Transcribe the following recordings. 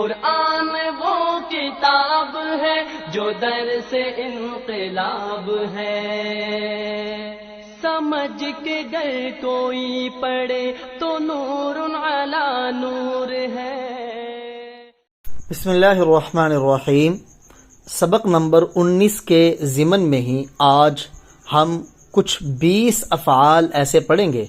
قرآن وہ کتاب ہے جو درس انقلاب ہے، سمجھ کے گر کوئی پڑھے تو نور علی نور ہے۔ بسم اللہ الرحمن الرحیم۔ سبق نمبر 19 کے ضمن میں ہی آج ہم کچھ 20 افعال ایسے پڑھیں گے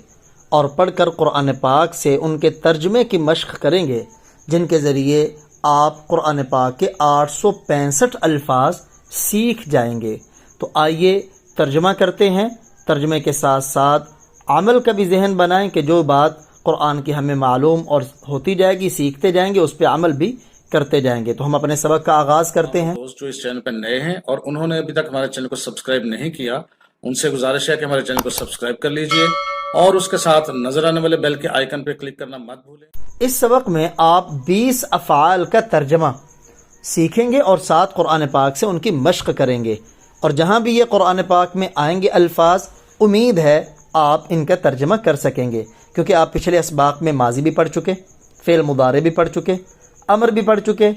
اور پڑھ کر قرآن پاک سے ان کے ترجمے کی مشق کریں گے، جن کے ذریعے آپ قرآن پاک کے 865 الفاظ سیکھ جائیں گے۔ تو آئیے ترجمہ کرتے ہیں۔ ترجمے کے ساتھ ساتھ عمل کا بھی ذہن بنائیں کہ جو بات قرآن کی ہمیں معلوم اور ہوتی جائے گی، سیکھتے جائیں گے، اس پہ عمل بھی کرتے جائیں گے۔ تو ہم اپنے سبق کا آغاز کرتے ہیں۔ دوست جو اس چینل پہ نئے ہیں اور انہوں نے ابھی تک ہمارے چینل کو سبسکرائب نہیں کیا، ان سے گزارش ہے کہ ہمارے چینل کو سبسکرائب کر لیجئے اور اس کے ساتھ نظر آنے والے بیل کے آئیکن پہ کلک کرنا مت بھولیں۔ اس سبق میں آپ 20 افعال کا ترجمہ سیکھیں گے اور ساتھ قرآن پاک سے ان کی مشق کریں گے، اور جہاں بھی یہ قرآن پاک میں آئیں گے الفاظ، امید ہے آپ ان کا ترجمہ کر سکیں گے، کیونکہ آپ پچھلے اسباق میں ماضی بھی پڑھ چکے، فعل مضارع بھی پڑھ چکے، امر بھی پڑھ چکے،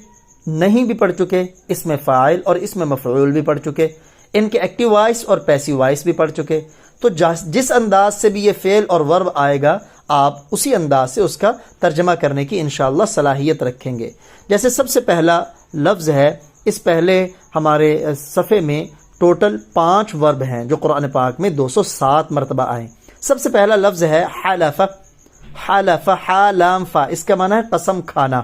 نہیں بھی پڑھ چکے، اسم فاعل اور اسم مفعول بھی پڑھ چکے، ان کے ایکٹیو وائس اور پیسیو وائس بھی پڑھ چکے۔ تو جس انداز سے بھی یہ فعل اور ورب آئے گا، آپ اسی انداز سے اس کا ترجمہ کرنے کی انشاءاللہ صلاحیت رکھیں گے۔ جیسے سب سے پہلا لفظ ہے، اس پہلے ہمارے صفحے میں ٹوٹل 5 ورب ہیں جو قرآن پاک میں 207 مرتبہ آئیں۔ سب سے پہلا لفظ ہے حلف۔ حلف، حا لام فا، اس کا معنی ہے قسم کھانا۔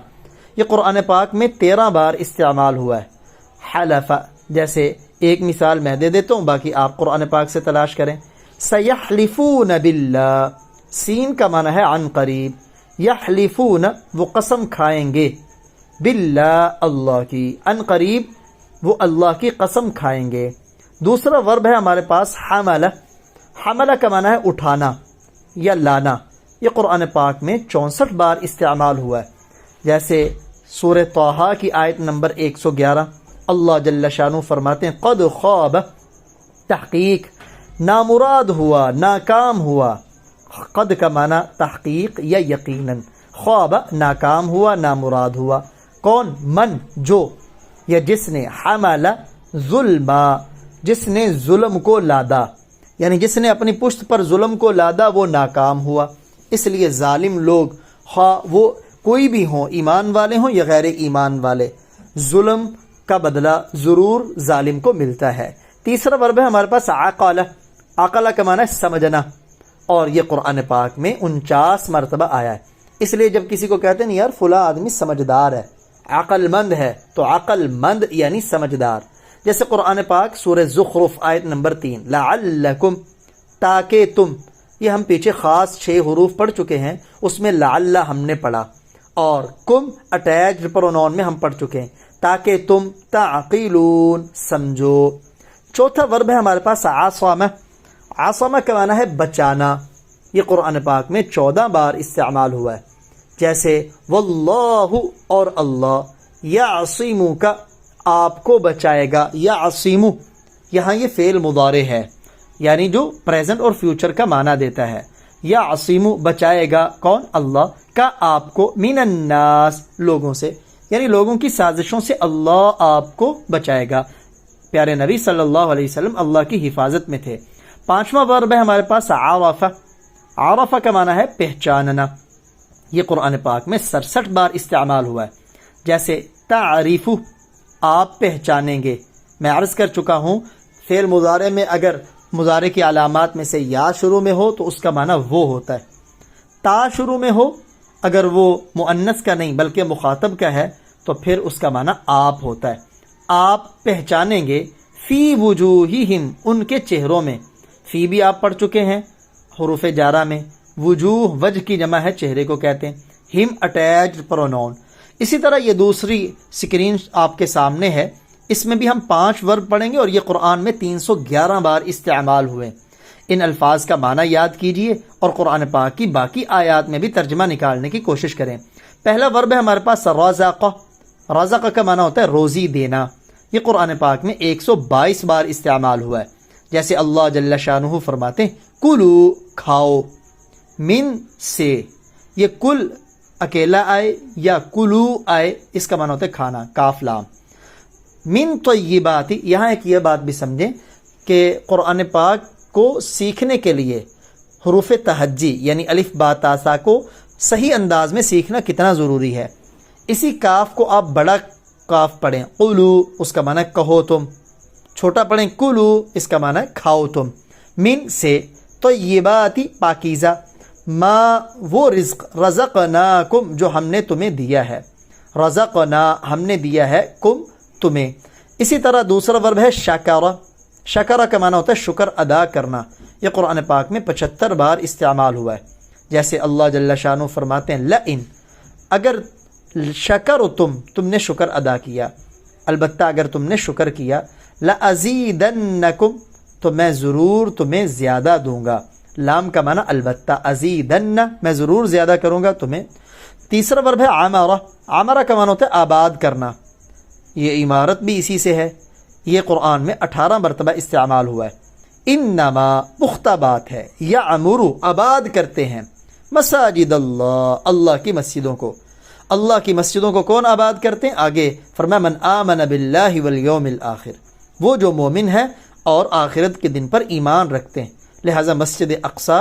یہ قرآن پاک میں 13 بار استعمال ہوا ہے حلف۔ جیسے ایک مثال میں دے دیتا ہوں، باقی آپ قرآن پاک سے تلاش کریں۔ سیحلفون باللہ، سین کا معنی ہے عن قریب، یحلفون وہ قسم کھائیں گے، باللہ اللہ کی، عن قریب وہ اللہ کی قسم کھائیں گے۔ دوسرا ورب ہے ہمارے پاس حملہ۔ حملہ کا معنی ہے اٹھانا یا لانا۔ یہ قرآن پاک میں 64 بار استعمال ہوا ہے۔ جیسے سورہ طٰہٰ کی آیت نمبر 111، اللہ جل شانہ فرماتے ہیں قد خواب، تحقیق نامراد ہوا، ناکام ہوا۔ قد کا معنی تحقیق یا یقیناً، خواب ناکام ہوا، نامراد ہوا۔ کون؟ من جو یا جس نے، حمل ظلما جس نے ظلم کو لادا، یعنی جس نے اپنی پشت پر ظلم کو لادا وہ ناکام ہوا۔ اس لیے ظالم لوگ، خواہ وہ کوئی بھی ہوں، ایمان والے ہوں یا غیر ایمان والے، ظلم کا بدلہ ضرور ظالم کو ملتا ہے۔ تیسرا ورب ہے ہمارے پاس عقلہ۔ عقلہ کا معنی ہے سمجھنا، اور یہ قرآن پاک میں 49 مرتبہ آیا ہے۔ اس لیے جب کسی کو کہتے ہیں یار فلاں آدمی سمجھدار ہے، عقل مند ہے، تو عقل مند یعنی سمجھدار۔ جیسے قرآن پاک سورہ زخرف آیت نمبر 3، لعلکم، تاکہ تم، یہ ہم پیچھے خاص 6 حروف پڑھ چکے ہیں، اس میں لعل ہم نے پڑھا، اور کم اٹیچڈ پرونون میں ہم پڑھ چکے ہیں، تاکہ تم تعقلون، سمجھو۔ چوتھا ورب ہے ہمارے پاس عاصمہ۔ عاصمہ کا معنی ہے بچانا۔ یہ قرآن پاک میں 14 بار استعمال ہوا ہے۔ جیسے واللہ، اور اللہ، یعصمک، آپ کو بچائے گا، یعصم، یہاں یہ فعل مضارع ہے، یعنی جو پریزنٹ اور فیوچر کا معنی دیتا ہے۔ یعصم بچائے گا، کون؟ اللہ کا، آپ کو، من الناس لوگوں سے، یعنی لوگوں کی سازشوں سے اللہ آپ کو بچائے گا۔ پیارے نبی صلی اللہ علیہ وسلم اللہ کی حفاظت میں تھے۔ 5واں ورب ہے ہمارے پاس عرفہ۔ عرفہ کا معنی ہے پہچاننا۔ یہ قرآن پاک میں 67 بار استعمال ہوا ہے۔ جیسے تعریف، آپ پہچانیں گے۔ میں عرض کر چکا ہوں، فعل مضارع میں اگر مضارع کی علامات میں سے یا شروع میں ہو تو اس کا معنی وہ ہوتا ہے، تا شروع میں ہو اگر وہ مؤنث کا نہیں بلکہ مخاطب کا ہے تو پھر اس کا معنی آپ ہوتا ہے۔ آپ پہچانیں گے، فی وجوہہم، ان کے چہروں میں۔ فی بھی آپ پڑھ چکے ہیں حروف جارہ میں، وجوہ وجہ کی جمع ہے، چہرے کو کہتے ہیں، ہم اٹیچڈ پرونون۔ اسی طرح یہ دوسری سکرین آپ کے سامنے ہے، اس میں بھی ہم 5 ورب پڑھیں گے اور یہ قرآن میں 311 بار استعمال ہوئے۔ ان الفاظ کا معنی یاد کیجئے اور قرآن پاک کی باقی آیات میں بھی ترجمہ نکالنے کی کوشش کریں۔ پہلا ورب ہے ہمارے پاس رازقہ۔ رازقہ کا معنی ہوتا ہے روزی دینا۔ یہ قرآن پاک میں 122 بار استعمال ہوا ہے۔ جیسے اللہ جل شانہ فرماتے ہیں کلو، کھاؤ، من سے، یہ کل اکیلا آئے یا کلو آئے، اس کا معنی ہوتا ہے کھانا، کاف لام۔ من طیبات، یہاں ایک یہ بات بھی سمجھیں کہ قرآن پاک کو سیکھنے کے لیے حروف تہجی یعنی الف با تا سا کو صحیح انداز میں سیکھنا کتنا ضروری ہے۔ اسی کاف کو آپ بڑا کاف پڑھیں، قلو اس کا معنی کہو تم، چھوٹا پڑھیں کلو اس کا معنی کھاؤ تم۔ من سے، طیبات پاکیزہ، ما وہ رزق، رزقناکم جو ہم نے تمہیں دیا ہے، رزقنا ہم نے دیا ہے کم تمہیں۔ اسی طرح دوسرا ورب ہے شکر، شکر کا معنی ہوتا ہے شکر ادا کرنا، یہ قرآن پاک میں 75 بار استعمال ہوا ہے۔ جیسے اللہ جل شانہ فرماتے ہیں لئن، اگر شکر تم نے شکر ادا کیا، البتہ اگر تم نے شکر کیا، لازیدنکم تو میں ضرور تمہیں زیادہ دوں گا، لام کا معنی البتہ، ازیدن میں ضرور زیادہ کروں گا تمہیں۔ تیسرا ورب ہے عمرہ، عمرہ کا معنی ہوتا ہے آباد کرنا، یہ عمارت بھی اسی سے ہے، یہ قرآن میں 18 مرتبہ استعمال ہوا ہے۔ انما پختہ بات ہے، یعمرو آباد کرتے ہیں، مساجد اللہ اللہ کی مسجدوں کو، اللہ کی مسجدوں کو کون آباد کرتے ہیں؟ آگے فرمایا من آمن باللہ والیوم الآخر، وہ جو مومن ہے اور آخرت کے دن پر ایمان رکھتے ہیں، لہٰذا مسجد اقصی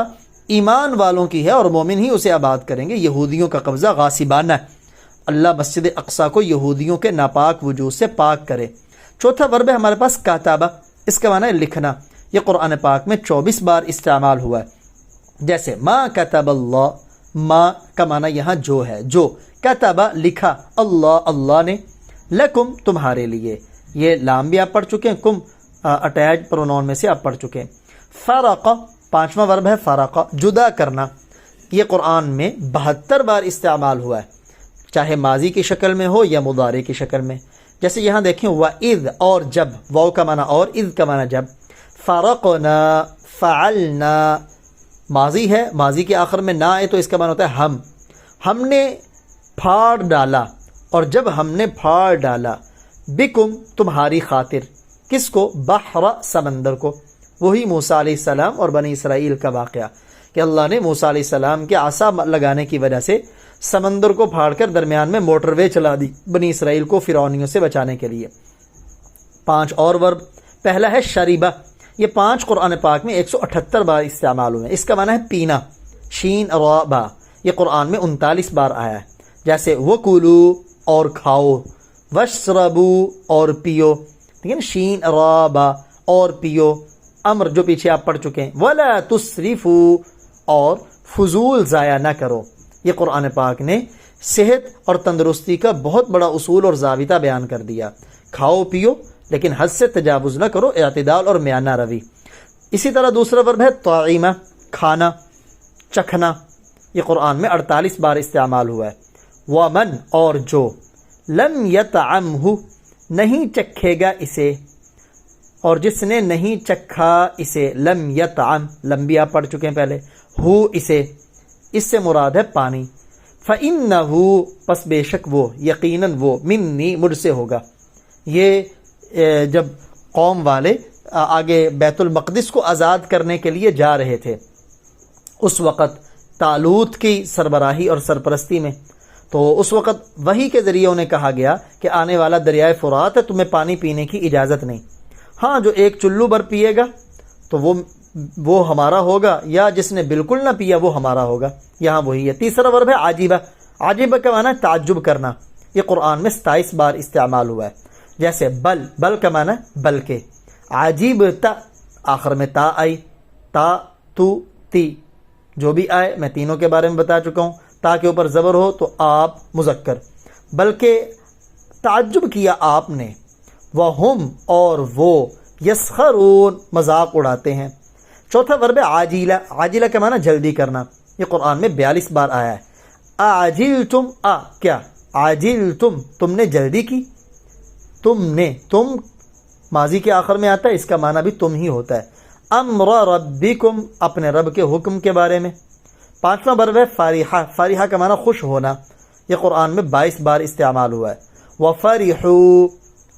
ایمان والوں کی ہے اور مومن ہی اسے آباد کریں گے، یہودیوں کا قبضہ غاصبانہ ہے، اللہ مسجد اقصی کو یہودیوں کے ناپاک وجود سے پاک کرے۔ چوتھا ورب ہے ہمارے پاس کاتبہ، اس کا معنی ہے لکھنا، یہ قرآن پاک میں 24 بار استعمال ہوا ہے۔ جیسے ما کتب اللہ، ما کا معنی یہاں جو ہے، جو، کتبہ لکھا، اللہ نے، لکم تمہارے لیے، یہ لام بھی آپ پڑھ چکے ہیں، کم اٹیچ پرونون میں سے آپ پڑھ چکے ہیں۔ فرق، 5واں ورب ہے فرق، جدا کرنا، یہ قرآن میں 72 بار استعمال ہوا ہے، چاہے ماضی کی شکل میں ہو یا مضارع کی شکل میں۔ جیسے یہاں دیکھیں وَإِذْ اور جب، واو کا معنی اور، اذ کا معنی جب، فرقنا فعلنا ماضی ہے، ماضی کے آخر میں نہ آئے تو اس کا معنی ہوتا ہے ہم نے پھاڑ ڈالا، اور جب ہم نے پھاڑ ڈالا، بکم تمہاری خاطر، کس کو؟ بحر سمندر کو، وہی موسیٰ علیہ السلام اور بنی اسرائیل کا واقعہ کہ اللہ نے موسیٰ علیہ السلام کے عصا لگانے کی وجہ سے سمندر کو پھاڑ کر درمیان میں موٹر وے چلا دی بنی اسرائیل کو فرعونیوں سے بچانے کے لیے۔ 5 اور ورب، پہلا ہے شریبہ، یہ 5 قرآن پاک میں 178 بار استعمال ہوئے ہیں، اس کا معنی ہے پینا، شین را با، یہ قرآن میں 39 بار آیا ہے۔ جیسے وکلو اور کھاؤ، وشربو اور پیو، ٹھیک ہے نا، شین را با اور پیو، امر جو پیچھے آپ پڑھ چکے ہیں، ولا تسرفو اور فضول ضائع نہ کرو، یہ قرآن پاک نے صحت اور تندرستی کا بہت بڑا اصول اور ضابطہ بیان کر دیا، کھاؤ پیو لیکن حد سے تجاوز نہ کرو، اعتدال اور میانہ روی۔ اسی طرح دوسرا ورب ہے طعیمہ، کھانا، چکھنا، یہ قرآن میں 48 بار استعمال ہوا ہے۔ ومن اور جو، لم یطعمہ نہیں چکھے گا اسے، اور جس نے نہیں چکھا اسے، لم یطعم، لم بھی آپ پڑھ چکے ہیں پہلے، ہو اسے، اس سے مراد ہے پانی، فَإِنَّهُ پس بے شک وہ، یقیناً وہ، منی مجھ سے ہوگا۔ یہ جب قوم والے آگے بیت المقدس کو آزاد کرنے کے لیے جا رہے تھے، اس وقت طالوت کی سربراہی اور سرپرستی میں، تو اس وقت وحی کے ذریعے انہیں کہا گیا کہ آنے والا دریائے فرات ہے، تمہیں پانی پینے کی اجازت نہیں، ہاں جو ایک چلو بھر پیے گا تو وہ ہمارا ہوگا، یا جس نے بالکل نہ پیا وہ ہمارا ہوگا، یہاں وہی ہے۔ تیسرا ورب ہے عاجبہ، عاجبہ کا معنی تعجب کرنا، یہ قرآن میں 27 بار استعمال ہوا ہے۔ جیسے بل کا معنی بلکہ، عجیب تا، آخر میں تا آئی، تا تو تی، جو بھی آئے میں تینوں کے بارے میں بتا چکا ہوں، تا کے اوپر زبر ہو تو آپ مذکر، بلکہ تعجب کیا آپ نے، وہم اور وہ، یسخرون مذاق اڑاتے ہیں۔ چوتھا ورب ہے عاجلہ، عاجلہ کا معنی جلدی کرنا، یہ قرآن میں 42 بار آیا ہے۔ عاجلتم، کیا عاجلتم تم نے جلدی کی، تم ماضی کے آخر میں آتا ہے، اس کا معنی بھی تم ہی ہوتا ہے۔ امر ربکم اپنے رب کے حکم کے بارے میں۔ 5واں ورب ہے فارحہ، فارحہ کا معنی خوش ہونا، یہ قرآن میں 22 بار استعمال ہوا ہے۔ وفرحوا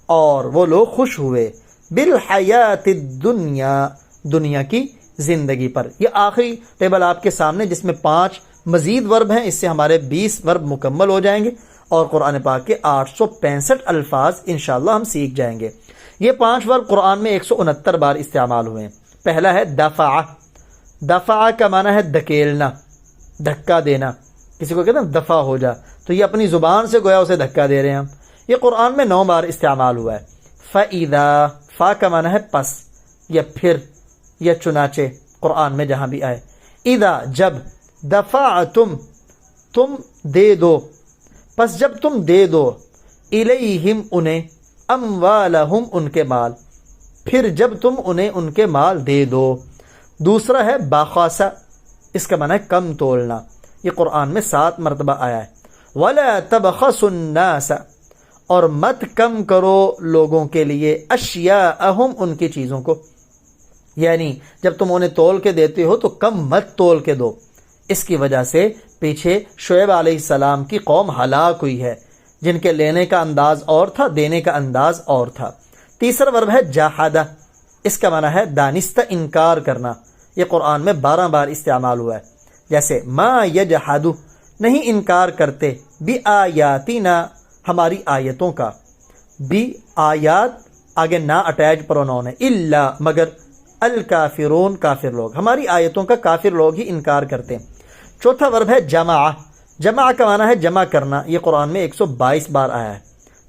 اور وہ لوگ خوش ہوئے، بالحیات الدنیا دنیا کی زندگی پر۔ یہ آخری ٹیبل آپ کے سامنے جس میں 5 مزید ورب ہیں، اس سے ہمارے 20 ورب مکمل ہو جائیں گے اور قرآن پاک کے 865 الفاظ انشاءاللہ ہم سیکھ جائیں گے۔ یہ 5 ورب قرآن میں 169 بار استعمال ہوئے ہیں۔ پہلا ہے دفع، دفع کا معنی ہے دھکیلنا، دھکا دینا، کسی کو کہتے ہیں دفع ہو جا، تو یہ اپنی زبان سے گویا اسے دھکا دے رہے ہیں ہم۔ یہ قرآن میں 9 بار استعمال ہوا ہے۔ فَإِذَا، فا کا معنی ہے پس یا پھر یا چنانچہ، قرآن میں جہاں بھی آئے۔ اذا، جب، دفعتم، تم دے دو، پس جب تم دے دو، الیہم انہیں، اموالہم ان کے مال، پھر جب تم انہیں ان کے مال دے دو۔ دوسرا ہے باخاسا، اس کا معنی ہے کم تولنا، یہ قرآن میں 7 مرتبہ آیا ہے۔ وَلَا تَبْخَسُوا النَّاسَ، اور مت کم کرو لوگوں کے لیے، اشیاءہم ان کی چیزوں کو، یعنی جب تم انہیں تول کے دیتے ہو تو کم مت تول کے دو۔ اس کی وجہ سے پیچھے شعیب علیہ السلام کی قوم ہلاک ہوئی ہے، جن کے لینے کا انداز اور تھا، دینے کا انداز اور تھا۔ تیسرا ورب ہے جاحدہ، اس کا معنی ہے دانستہ انکار کرنا، یہ قرآن میں 12 بار استعمال ہوا ہے۔ جیسے ما یجحد، نہیں انکار کرتے، بآیاتنا، ہماری آیتوں کا، بی آیات آگے نا اٹیچ پرونون ہے، الا مگر، الکافرون کافر لوگ، ہماری آیتوں کا کافر لوگ ہی انکار کرتے ہیں۔ چوتھا ورب ہے جمع، جمع کا معنی ہے جمع کرنا، یہ قرآن میں 122 بار آیا ہے۔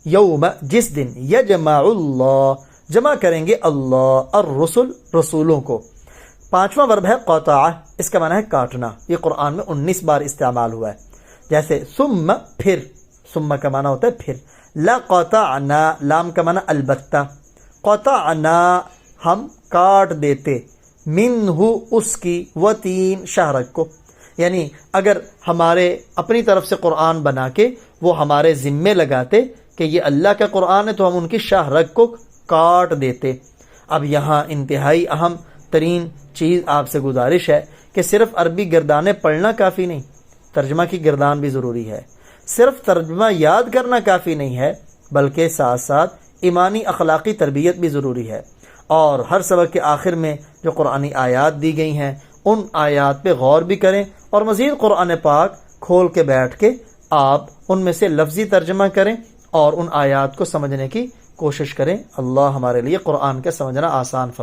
یوم، جس دن، یجمع اللہ، جمع کریں گے اللہ، الرسل، رسولوں کو۔ پانچواں ورب ہے قطع، اس کا معنی ہے کاٹنا، یہ قرآن میں 19 بار استعمال ہوا ہے۔ جیسے ثم، پھر، ثم کا معنی ہوتا ہے پھر، لقطعنا، لام کا معنی البتہ، قطعنا ہم کاٹ دیتے، منہ اس کی، وتین شہرک کو، یعنی اگر ہمارے اپنی طرف سے قرآن بنا کے وہ ہمارے ذمے لگاتے کہ یہ اللہ کا قرآن ہے تو ہم ان کی شہرک کو کاٹ دیتے۔ اب یہاں انتہائی اہم ترین چیز آپ سے گزارش ہے کہ صرف عربی گردانیں پڑھنا کافی نہیں، ترجمہ کی گردان بھی ضروری ہے۔ صرف ترجمہ یاد کرنا کافی نہیں ہے، بلکہ ساتھ ساتھ ایمانی اخلاقی تربیت بھی ضروری ہے۔ اور ہر سبق کے آخر میں جو قرآنی آیات دی گئی ہیں ان آیات پہ غور بھی کریں، اور مزید قرآن پاک کھول کے بیٹھ کے آپ ان میں سے لفظی ترجمہ کریں اور ان آیات کو سمجھنے کی کوشش کریں۔ اللہ ہمارے لیے قرآن کا سمجھنا آسان فرمائے۔